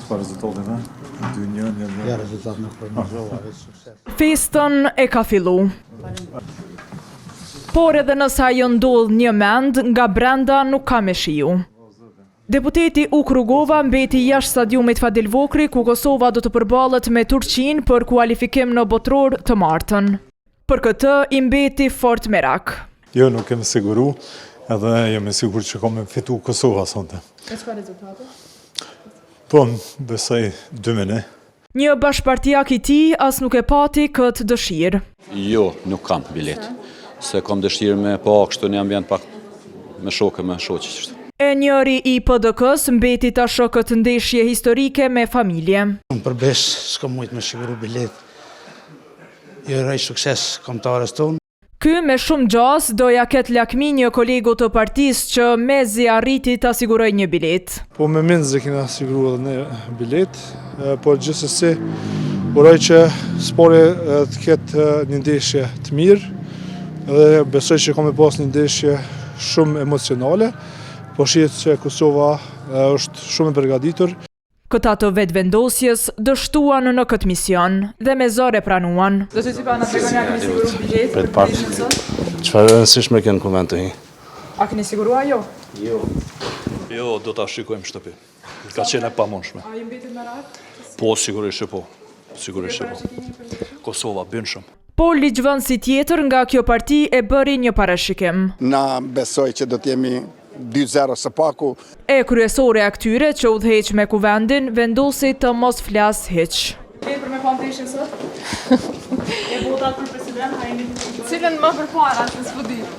Pa rezultatin, ha? 2-1. Ja, rezultat nuk përmëzova, veç sukses. Festën e ka fillu. Por edhe nëse ajo ndodh një mend, nga brenda nuk ka me shiu. Deputeti Uk Rugova mbeti jashtë stadiumit Fadil Vokri, ku Kosova do të përballet me Turqinë për kualifikim në botror të martën. Për këtë i mbeti fort merak. Jo, nuk kem siguru, edhe jam i sigur që kam fitu Kosova sonte. E çfarë rezultati? Po, besoj 2-1. Një bashkëpartiak i tij as nuk e pati këtë dëshirë. Jo, nuk kam bilet. Se kam dëshirë me pa kështu një ambient pak me shokë, me shoqë. E njëri i PDK-s mbeti tash këtë ndeshje historike me familje. Unë përbesh s'kam mujt me siguru bilet. Jo rej sukses kombëtarës tonë. Ky me shumë gjas doja ketë lakmi një kolegu të partisë që mezi arriti ta siguroj një bilet. Po me minzë kena siguru edhe një bilet, po gjithsesi uroj që spori të ketë një ndeshje të mirë dhe besoj që kam e pas një ndeshje shumë emocionale, po shihet që Kosova është shumë e përgatitur. Këta të vetëvendosjes dështuan në këtë mision dhe me zore pranuan. Do të cipa na tregon ja keni siguruar bilet për ndeshjen sot? Çfarë rëndësishme kanë koment të hi? A keni siguruar jo? Jo, do ta shikojmë në shtëpi. Ka qenë e pamundshme. A ju mbetet me radhë? Po, sigurisht po. Sigurisht po. Kosova bën shumë. Po ligjvënësi tjetër nga kjo parti e bëri një parashikim. Na besoj që do t'jemi 2-0 së paku. E kryesore a këtyre që udhëheq me kuvendin vendosi të mos flas hiç. Për me pa ndeshjen sot? E votat për president, a jeni cilën më përpara se s'po di.